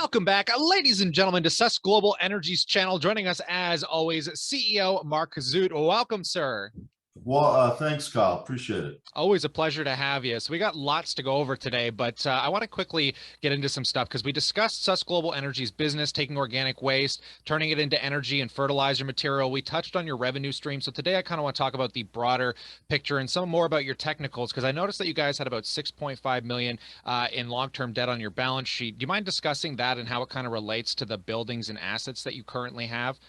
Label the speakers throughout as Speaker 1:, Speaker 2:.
Speaker 1: Welcome back, ladies and gentlemen, to SusGlobal Energy's channel. Joining us, as always, CEO Marc. Welcome, sir.
Speaker 2: Well, thanks, Kyle. Appreciate it.
Speaker 1: Always a pleasure to have you. So we got lots to go over today, but I want to quickly get into some stuff because we discussed SusGlobal Energy's business, taking organic waste, turning it into energy and fertilizer material. We touched on your revenue stream. So today I kind of want to talk about the broader picture and some more about your technicals, because I noticed that you guys had about 6.5 million in long-term debt on your balance sheet. Do you mind discussing that and how it kind of relates to the buildings and assets that you currently have?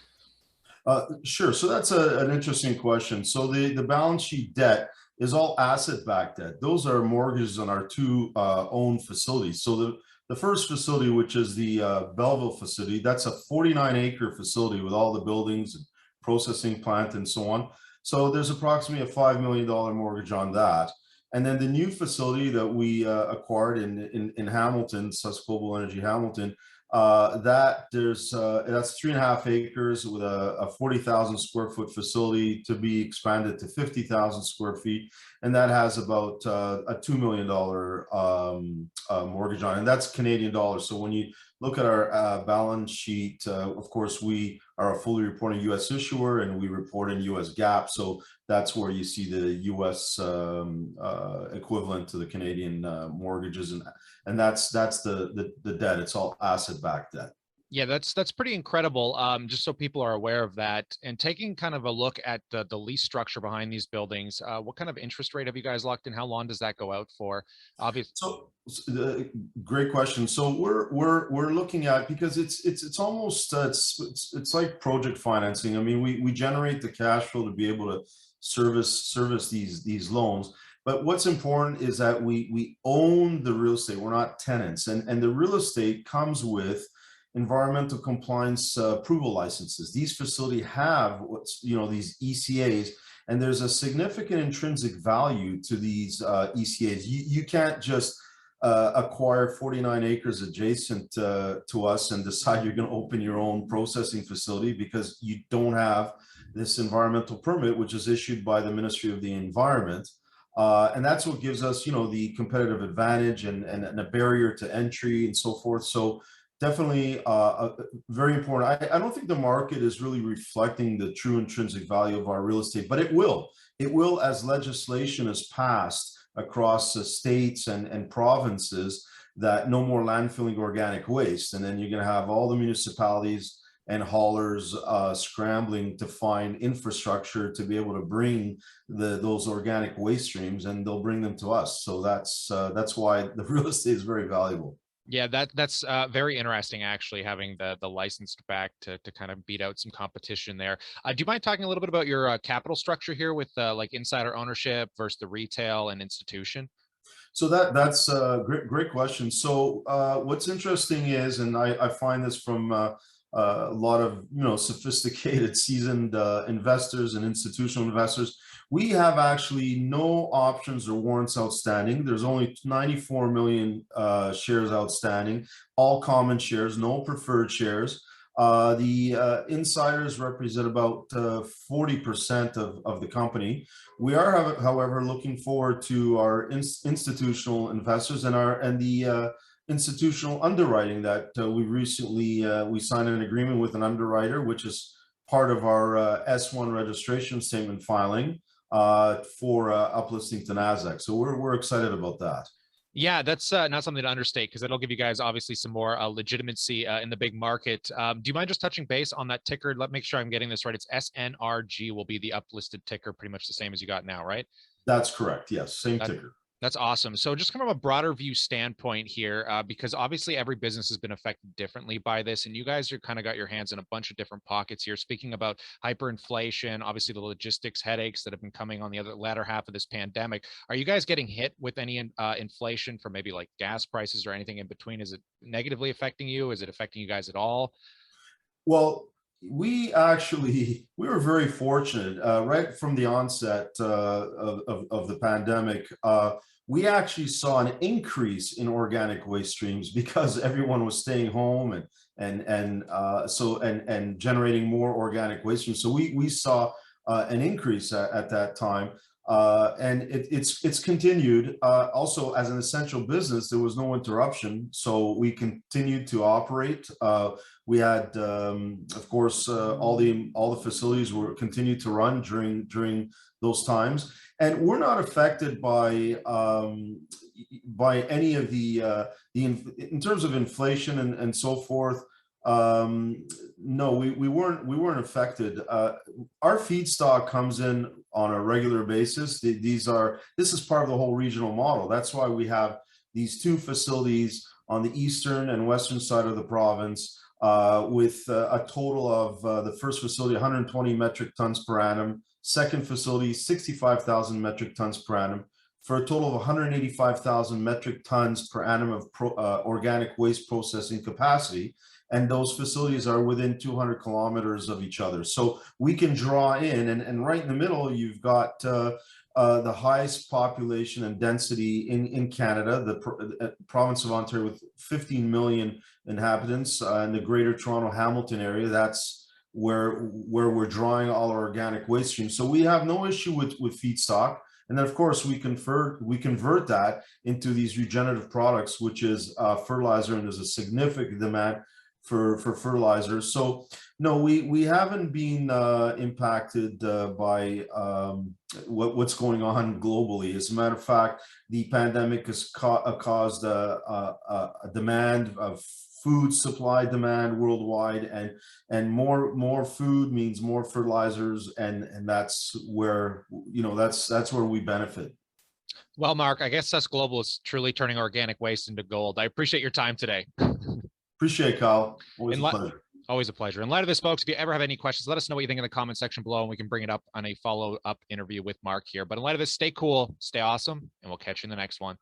Speaker 2: Sure. So that's an interesting question. So the balance sheet debt is all asset-backed debt. Those are mortgages on our two owned facilities. So the first facility, which is the Belleville facility, that's a 49-acre facility with all the buildings and processing plant and so on. So there's approximately a $5 million mortgage on that. And then the new facility that we acquired in Hamilton, SusGlobal Energy Hamilton, that's 3.5 acres with a 40,000 square foot facility to be expanded to 50,000 square feet, and that has about a $2 million mortgage on it, and that's Canadian dollars. So when you look at our balance sheet, of course we are a fully reporting U.S. issuer and we report in U.S. GAAP, so that's where you see the U.S. Equivalent to the Canadian mortgages, and that's the debt. It's all asset-backed debt.
Speaker 1: Yeah, that's pretty incredible. Just so people are aware of that, and taking kind of a look at the lease structure behind these buildings, what kind of interest rate have you guys locked in? How long does that go out for? Obviously.
Speaker 2: So, great question. So we're looking at, because it's almost it's like project financing. I mean, we generate the cash flow to be able to service these loans. But what's important is that we own the real estate. We're not tenants, and the real estate comes with environmental compliance approval licenses. These facilities have these ECAs, and there's a significant intrinsic value to these ECAs. You can't just acquire 49 acres adjacent to us and decide you're going to open your own processing facility, because you don't have this environmental permit, which is issued by the Ministry of the Environment. And that's what gives us, the competitive advantage and a barrier to entry and so forth. So definitely very important. I don't think the market is really reflecting the true intrinsic value of our real estate, but it will. It will, as legislation is passed across the states and provinces, that no more landfilling organic waste. And then you're going to have all the municipalities and haulers scrambling to find infrastructure to be able to bring those organic waste streams, and they'll bring them to us. So that's why the real estate is very valuable.
Speaker 1: Yeah, that's very interesting, actually, having the licensed back to kind of beat out some competition there. Do you mind talking a little bit about your capital structure here with like insider ownership versus the retail and institution?
Speaker 2: So that's a great question. So what's interesting is, and I find this from a lot of sophisticated, seasoned investors and institutional investors, we have actually no options or warrants outstanding. There's only 94 million shares outstanding, all common shares, no preferred shares. The insiders represent about 40% of the company. We are, however, looking forward to our institutional investors and the institutional underwriting that we recently we signed an agreement with an underwriter, which is part of our S1 registration statement filing for uplisting to NASDAQ. So we're excited about that.
Speaker 1: Yeah, that's not something to understate, because it'll give you guys obviously some more legitimacy in the big market. Do you mind just touching base on that ticker? Let me make sure I'm getting this right. It's SNRG will be the uplisted ticker, pretty much the same as you got now, right?
Speaker 2: That's correct. Yes, same ticker.
Speaker 1: That's awesome. So just from a broader view standpoint here, because obviously every business has been affected differently by this, and you guys are kind of got your hands in a bunch of different pockets here. Speaking about hyperinflation, obviously the logistics headaches that have been coming on the latter half of this pandemic, are you guys getting hit with any inflation for maybe like gas prices or anything in between? Is it negatively affecting you? Is it affecting you guys at all?
Speaker 2: Well, we were very fortunate right from the onset of the pandemic. We actually saw an increase in organic waste streams because everyone was staying home and generating more organic waste streams. So we saw an increase at that time. And it's continued. Also, as an essential business, there was no interruption, so we continued to operate. We had, of course, all the facilities were continued to run during those times, and we're not affected by any of in terms of inflation and so forth. No, we weren't affected. Our feedstock comes in on a regular basis. This is part of the whole regional model. That's why we have these two facilities on the eastern and western side of the province, with a total of the first facility 120 metric tons per annum, second facility 65,000 metric tons per annum, for a total of 185,000 metric tons per annum of organic waste processing capacity. And those facilities are within 200 kilometers of each other. So we can draw in, and right in the middle, you've got the highest population and density in Canada, the province of Ontario, with 15 million inhabitants, in the Greater Toronto Hamilton area. That's where we're drawing all our organic waste streams. So we have no issue with feedstock. And then, of course, we convert that into these regenerative products, which is fertilizer, and there's a significant demand for fertilizers. So no, we haven't been impacted by what's going on globally. As a matter of fact, the pandemic has caused a demand of food supply demand worldwide, and more food means more fertilizers, and that's where, that's where we benefit.
Speaker 1: Well, Marc, I guess SusGlobal is truly turning organic waste into gold. I appreciate your time today.
Speaker 2: Appreciate it, Kyle. Always a pleasure.
Speaker 1: Always a pleasure. In light of this, folks, if you ever have any questions, let us know what you think in the comment section below, and we can bring it up on a follow-up interview with Marc here. But in light of this, stay cool, stay awesome, and we'll catch you in the next one.